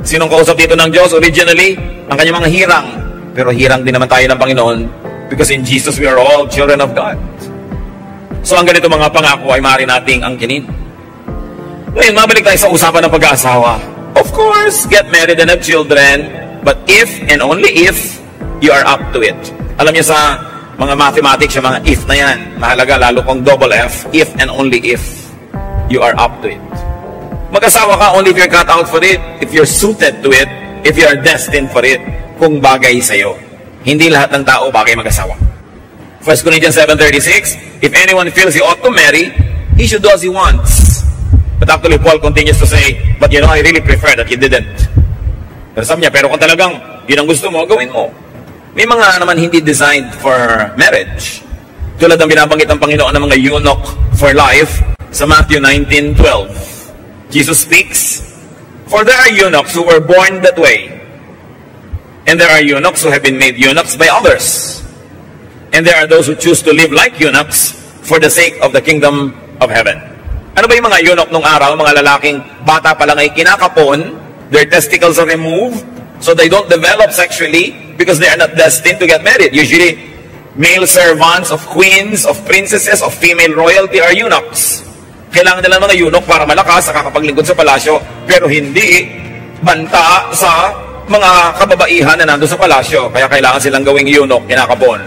Sinong kausap dito ng Diyos? Originally, ang kanyang mga hirang. Pero hirang din naman tayo ng Panginoon because in Jesus we are all children of God. So ang ganito mga pangako ay maaari nating angkinin. Ngayon, mabalik tayo sa usapan ng pag-aasawa. Of course, get married and have children, but if and only if you are up to it. Alam niyo sa mga mathematics, yung mga if na yan, mahalaga lalo kung double F, if and only if you are up to it. Mag-asawa ka only if you're cut out for it, if you're suited to it, if you are destined for it, kung bagay sa'yo. Hindi lahat ng tao bagay mag-asawa. 1 Corinthians 7:36, if anyone feels he ought to marry, he should do as he wants. But actually, Paul continues to say, but you know, I really prefer that you didn't. Pero sabi niya, pero kung talagang yun ang gusto mo, gawin mo. May mga naman hindi designed for marriage. Tulad ng binabanggit ng Panginoon ng mga eunuch for life sa Matthew 19:12. Jesus speaks, for there are eunuchs who were born that way. And there are eunuchs who have been made eunuchs by others. And there are those who choose to live like eunuchs for the sake of the kingdom of heaven. Ano ba yung mga eunuch nung araw? Mga lalaking bata pa lang ay kinakapon, their testicles are removed, so they don't develop sexually because they are not destined to get married. Usually, male servants of queens, of princesses, of female royalty are eunuchs. Kailangan nila mga eunuch para malakas sa kakapaglingkod sa palasyo, pero hindi banta sa mga kababaihan na nandun sa palasyo. Kaya kailangan silang gawing eunuch, kinakapon.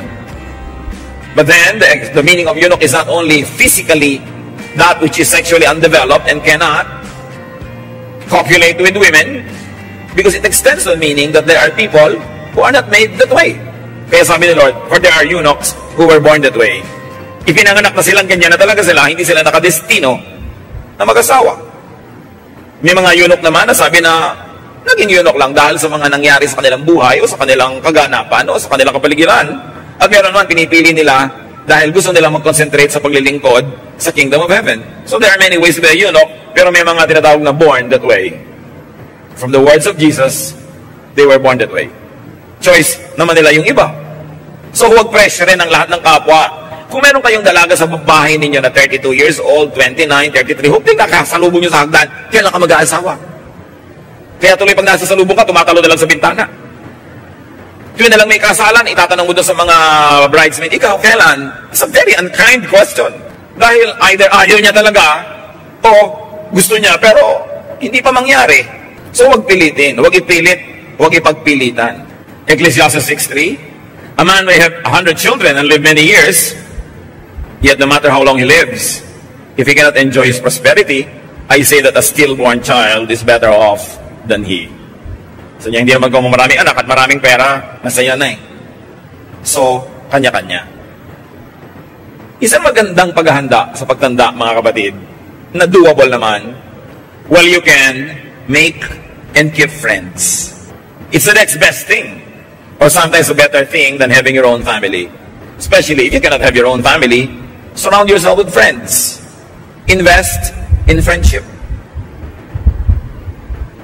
But then, the meaning of eunuch is not only physically that which is sexually undeveloped and cannot copulate with women, because it extends the meaning that there are people who are not made that way. Kaya sabi ni Lord, for there are eunuchs who were born that way. Ipinanganak na silang ganyan na talaga sila, hindi sila nakadestino na mag-asawa. May mga eunuch naman na sabi na naging eunuch lang dahil sa mga nangyari sa kanilang buhay o sa kanilang kaganapan o sa kanilang kapaligiran. At meron naman pinipili nila dahil gusto nilang mag-concentrate sa paglilingkod sa kingdom of heaven. So there are many ways to be a eunuch, pero may mga tinatawag na born that way. From the words of Jesus, they were born that way. Choice naman nila yung iba. So huwag pressure rin ang lahat ng kapwa. Kung meron kayong dalaga sa babae ninyo na 32 years old, 29, 33, huwag din nakasalubong nyo sa hagdan, kailan ka mag-aasawa. Kaya tuloy pag nasa salubong ka, tumatalo na lang sa bintana. Tuwing na lang may kasalan, itatanong mo doon sa mga bridesmaid, ikaw, kailan? It's a very unkind question. Dahil either ayaw niya talaga, o gusto niya, pero hindi pa mangyari. So huwag pilitin, huwag ipilit, huwag ipagpilitan. Ecclesiastes 6:3, a man may have 100 children and live many years, yet no matter how long he lives, if he cannot enjoy his prosperity, I say that a stillborn child is better off than he. So niya, hindi naman kung maraming anak at maraming pera, masaya na eh. So, kanya-kanya. Isang magandang paghahanda sa pagtanda, mga kapatid, na doable naman, well, you can make and keep friends. It's the next best thing. Or sometimes a better thing than having your own family. Especially if you cannot have your own family, surround yourself with friends. Invest in friendship.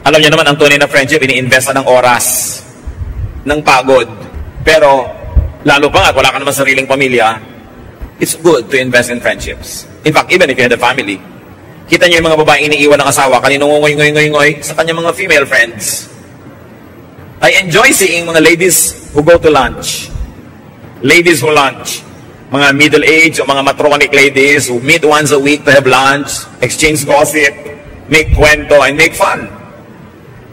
Alam niyo naman, ang tunay na friendship, ini-invest ng oras, ng pagod. Pero, lalo pa nga, wala ka naman sariling pamilya, it's good to invest in friendships. In fact, even if you had a family, kita niyo yung mga babaeng iniiwan ng asawa, kanino ngoy sa kanyang mga female friends. I enjoy seeing mga ladies who go to lunch. Ladies who lunch. Mga middle-aged o mga matronic ladies who meet once a week to have lunch, exchange gossip, make kwento, and make fun.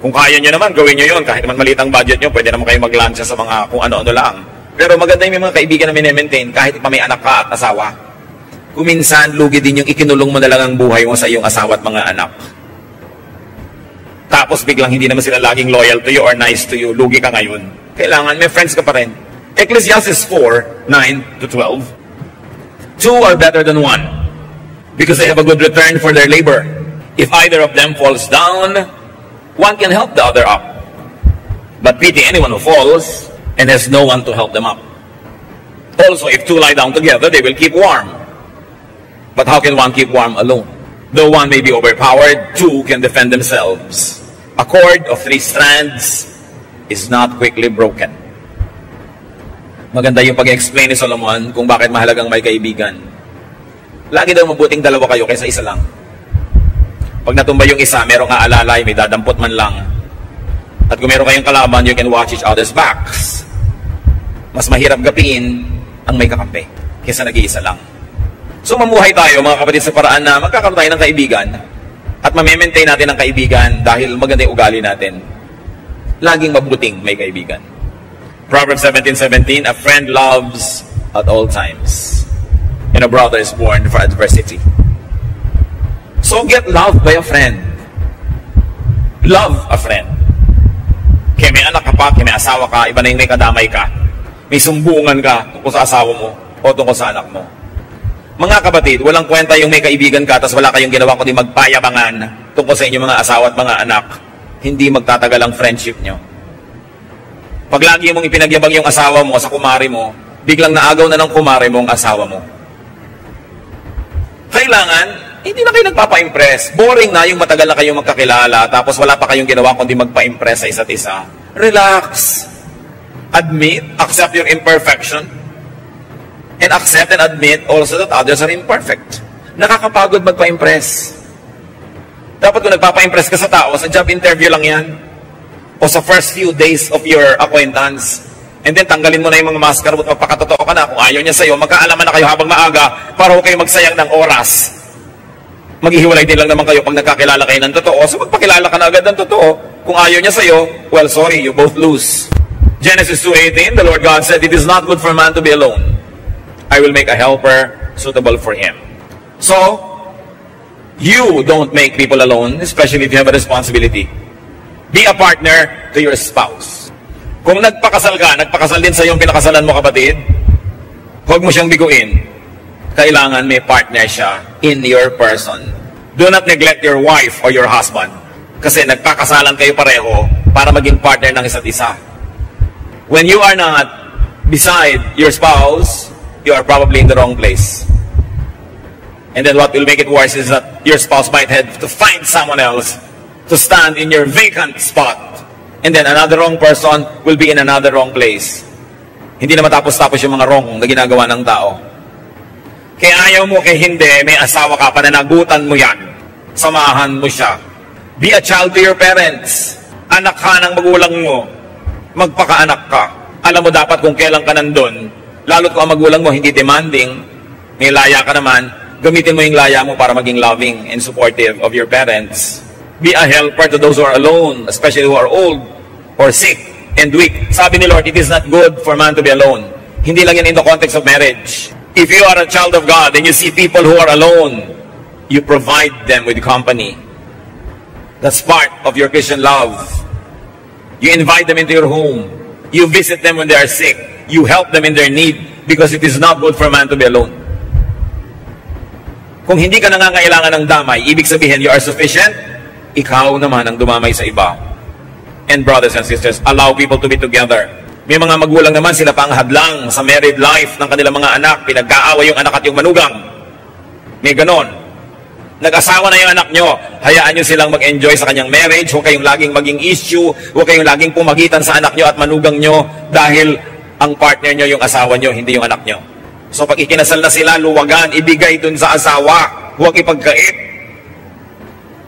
Kung kaya nyo naman, gawin nyo yun. Kahit naman maliit ang budget nyo, pwede naman kayo mag-lunch sa mga kung ano-ano lang. Pero maganda yung mga kaibigan na minemaintain kahit pa may anak ka at asawa. Kung minsan, lugi din yung ikinulong mo na lang ang buhay mo sa iyong asawa at mga anak. Tapos biglang hindi naman sila laging loyal to you or nice to you, lugi ka ngayon. Kailangan may friends ka pa rin. Ecclesiastes 4, 9 to 12. Two are better than one, because they have a good return for their labor. If either of them falls down, one can help the other up. But pity anyone who falls and has no one to help them up. Also, if two lie down together, they will keep warm. But how can one keep warm alone? Though one may be overpowered, two can defend themselves. A cord of 3 strands is not quickly broken. Maganda yung pag-explain ni Solomon kung bakit mahalagang may kaibigan. Lagi daw mabuting dalawa kayo kaysa isa lang. Pag natumba yung isa, merong aalalay, may dadampot man lang. At kung meron kayong kalaban, you can watch each other's backs. Mas mahirap gapiin ang may kakampi kaysa nag-iisa lang. So mamuhay tayo mga kapatid sa paraan na magkakaroon tayo ng kaibigan at mamimaintain natin ang kaibigan dahil maganda yung ugali natin. Laging mabuting may kaibigan. Proverbs 17:17, a friend loves at all times, and a brother is born for adversity. So get loved by a friend. Love a friend. Kaya may anak ka pa, kaya may asawa ka, iba na yung may kadamay ka. May sumbungan ka tungkol sa asawa mo o tungkol sa anak mo. Mga kapatid, walang kwenta yung may kaibigan ka tapos wala kayong ginawa kundi magpayabangan tungkol sa inyong mga asawa at mga anak. Hindi magtatagal ang friendship nyo. Pag lagi mong ipinagyabang yung asawa mo sa kumari mo, biglang naagaw na ng kumari mo ang asawa mo. Kailangan, hindi na kayo nagpapa-impress. Boring na yung matagal na kayong magkakilala tapos wala pa kayong ginawa kundi magpa-impress sa isa't isa. Relax. Admit, accept your imperfection. And accept and admit also that others are imperfect. Nakakapagod magpa-impress. Dapat kung nagpapa-impress ka sa tao, sa job interview lang yan. O sa first few days of your acquaintance. And then tanggalin mo na yung mga maskara at magpakatotoo ka na. Kung ayaw niya sa'yo, magkaalaman na kayo habang maaga para huwag kayo magsayang ng oras. Maghihiwalay din lang naman kayo pag nagkakilala kayo ng totoo. So magpakilala ka na agad ng totoo. Kung ayaw niya sa'yo, well, sorry, you both lose. Genesis 2:18, the Lord God said, it is not good for man to be alone. I will make a helper suitable for him. So, you don't make people alone, especially if you have a responsibility. Be a partner to your spouse. Kung nagpakasal ka, nagpakasal din sa iyong pinakasalan mo kapatid, huwag mo siyang biguin. Kailangan may partner siya in your person. Do not neglect your wife or your husband. Kasi nagpakasalan kayo pareho para maging partner ng isa't isa. When you are not beside your spouse, you are probably in the wrong place. And then what will make it worse is that your spouse might have to find someone else to stand in your vacant spot. And then another wrong person will be in another wrong place. Hindi na matapos-tapos yung mga wrong na ginagawa ng tao. Kaya ayaw mo kay hindi, may asawa ka, pananagutan mo yan. Samahan mo siya. Be a child to your parents. Anak ka ng magulang mo. Magpakaanak ka. Alam mo dapat kung kailan ka nandun. Lalo't kung ang magulang mo hindi demanding, may laya ka naman, gamitin mo yung laya mo para maging loving and supportive of your parents. Be a helper to those who are alone, especially who are old or sick and weak. Sabi ni Lord, it is not good for man to be alone. Hindi lang yan in the context of marriage. If you are a child of God and you see people who are alone, you provide them with company. That's part of your Christian love. You invite them into your home. You visit them when they are sick. You help them in their need because it is not good for man to be alone. Kung hindi ka nangangailangan ng damay, ibig sabihin you are sufficient, ikaw naman ang dumamay sa iba. And brothers and sisters, allow people to be together. May mga magulang naman, sila pa ang hadlang sa married life ng kanilang mga anak. Pinagkaaway yung anak at yung manugang. May ganon. Nag-asawa na yung anak nyo, hayaan nyo silang mag-enjoy sa kanyang marriage. Huwag kayong laging maging issue. Huwag kayong laging pumagitan sa anak nyo at manugang nyo dahil ang partner nyo yung asawa nyo, hindi yung anak nyo. So pag ikinasal na sila, luwagan, ibigay dun sa asawa. Huwag ipagkait.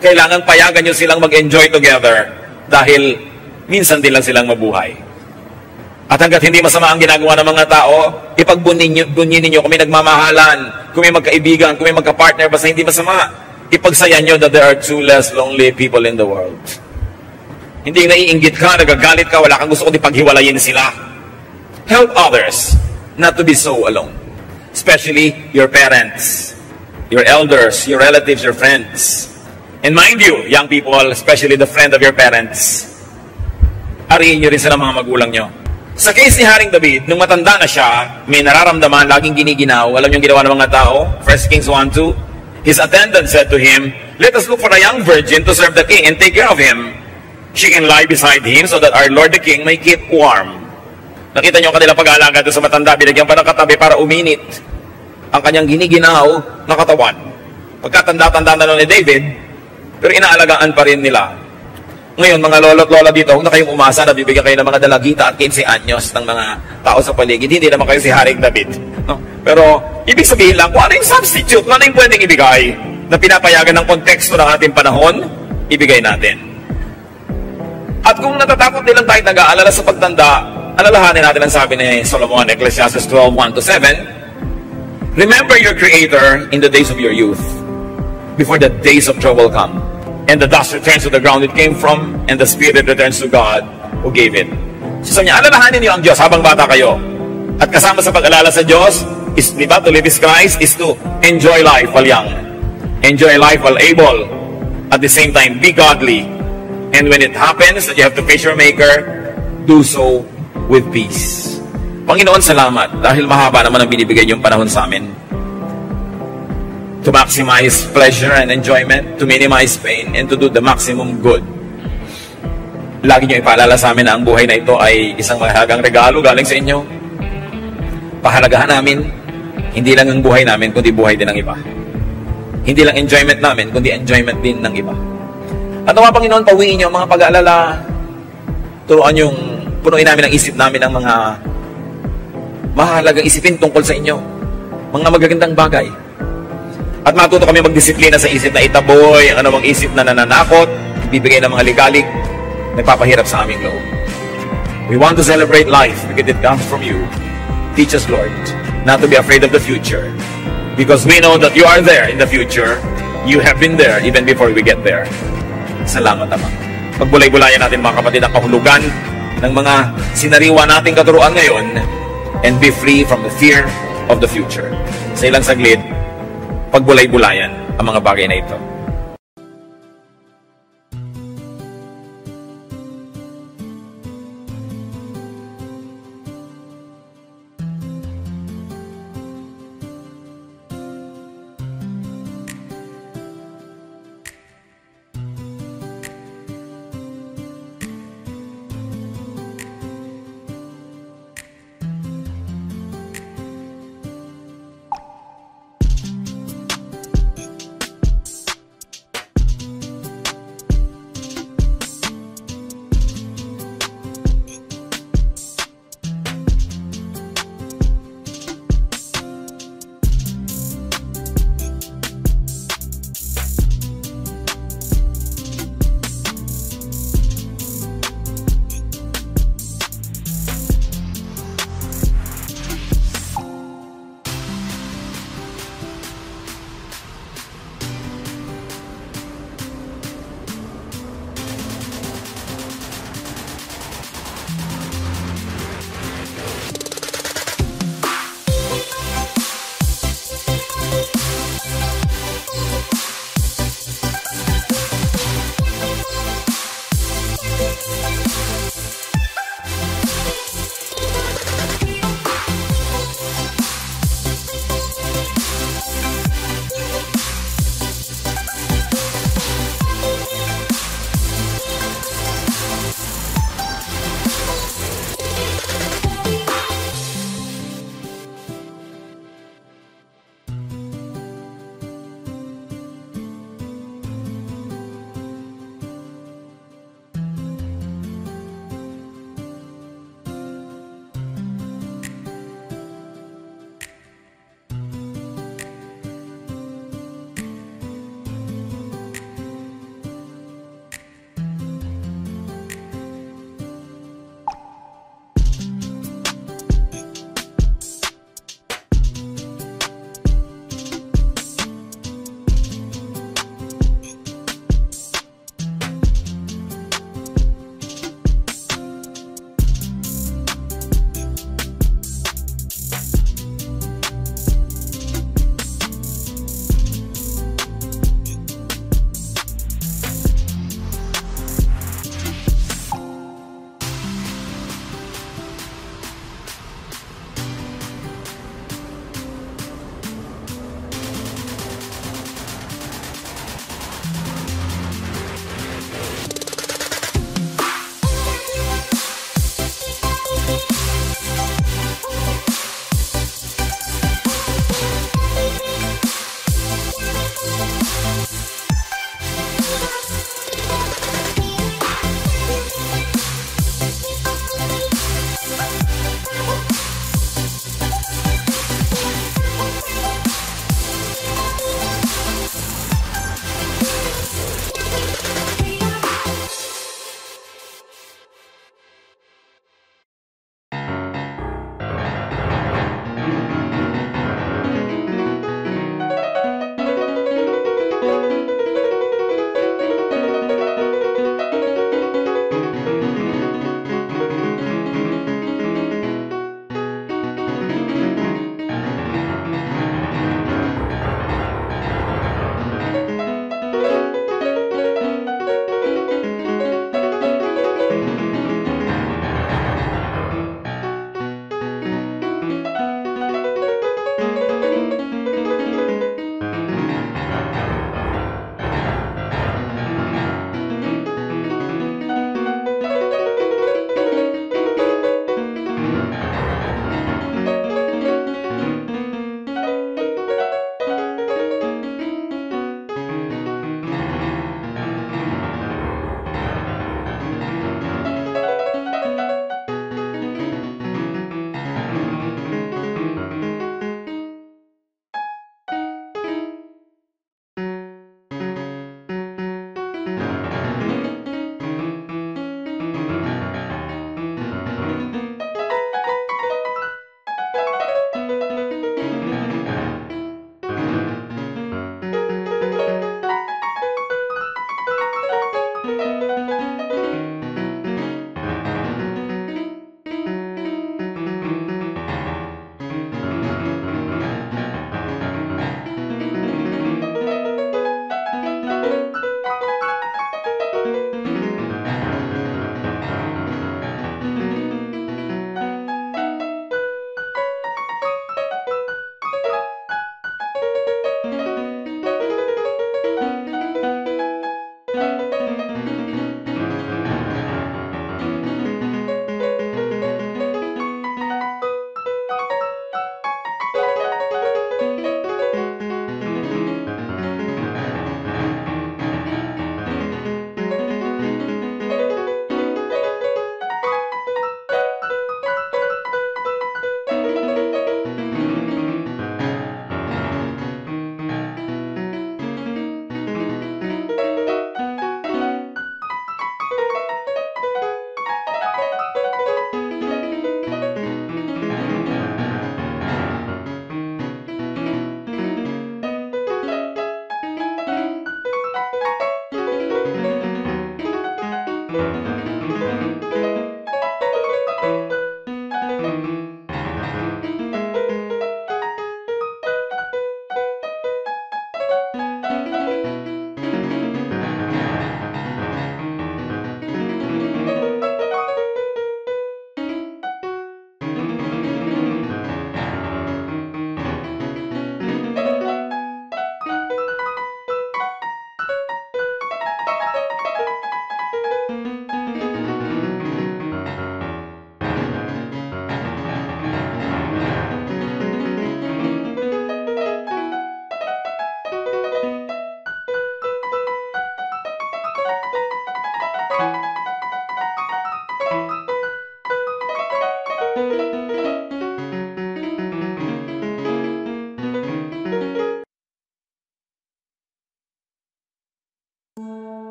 Kailangan payagan nyo silang mag-enjoy together dahil minsan din lang silang mabuhay. At hanggat hindi masama ang ginagawa ng mga tao, ipagbunyin ninyo kung may nagmamahalan, kung may magkaibigan, kung may magka-partner, basta hindi masama. Ipagsayan nyo that there are two less lonely people in the world. Hindi naiinggit ka, nagagalit ka, wala kang gusto kundi paghiwalayin sila. Help others not to be so alone. Especially your parents, your elders, your relatives, your friends. And mind you, young people, especially the friend of your parents, ariin nyo rin sila mga magulang nyo. Sa case ni Haring David, nung matanda na siya, may nararamdaman, laging giniginaw, alam yung ginawa ng mga tao, 1 Kings 1:2, his attendant said to him, "Let us look for a young virgin to serve the king and take care of him. She can lie beside him so that our Lord the king may keep warm." Nakita niyo ang kanilang pag-aalaga doon sa matanda, binigyan pa ng katabi para uminit ang kanyang giniginaw na katawan. Pagkatanda-tanda na ni David, pero inaalagaan pa rin nila. Ngayon, mga lolo't lola dito, huwag na kayong umasa na bibigyan kayo ng mga dalagita at 15 anyos ng mga tao sa paligid. Hindi naman kayo si Haring David. No? Pero, ibig sabihin lang, kung ano yung substitute, kung ano yung pwedeng ibigay na pinapayagan ng konteksto ng ating panahon, ibigay natin. At kung natatakot nilang tayo nag-aalala sa pagtanda, alalahanin natin ang sabi ni Solomon, Ecclesiastes 12:1-7, "Remember your Creator in the days of your youth, before the days of trouble come. And the dust returns to the ground it came from, and the spirit returns to God who gave it." So sabi niya, alalahanin niyo ang Diyos habang bata kayo. At kasama sa pag-alala sa Diyos, is, di ba, to live is Christ, is to enjoy life while young. Enjoy life while able. At the same time, be godly. And when it happens that you have to face your Maker, do so with peace. Panginoon, salamat dahil mahaba naman ang binibigay niyong panahon sa amin. To maximize pleasure and enjoyment, to minimize pain, and to do the maximum good. Lagi niyo ipaalala sa amin na ang buhay na ito ay isang mahalagang regalo galing sa inyo. Pahalagahan namin, hindi lang ang buhay namin, kundi buhay din ng iba. Hindi lang enjoyment namin, kundi enjoyment din ng iba. At nawa, Panginoon, pawiin niyo ang mga pag-aalala. Turuan yung punuin namin ang isip namin ng mga mahalagang isipin tungkol sa inyo. Mga magagandang bagay. At matuto kami magdisiplina sa isip na itaboy, ang anumang isip na nananakot, bibigay ng mga ligalig, nagpapahirap sa aming loob. We want to celebrate life because it comes from you. Teach us, Lord, not to be afraid of the future. Because we know that you are there in the future. You have been there even before we get there. Salamat, Ama. Pagbulay-bulayan natin, mga kapatid, ang kahulugan ng mga sinariwa nating katuruan ngayon and be free from the fear of the future. Sa ilang saglit, pagbulay-bulayan ang mga bagay na ito.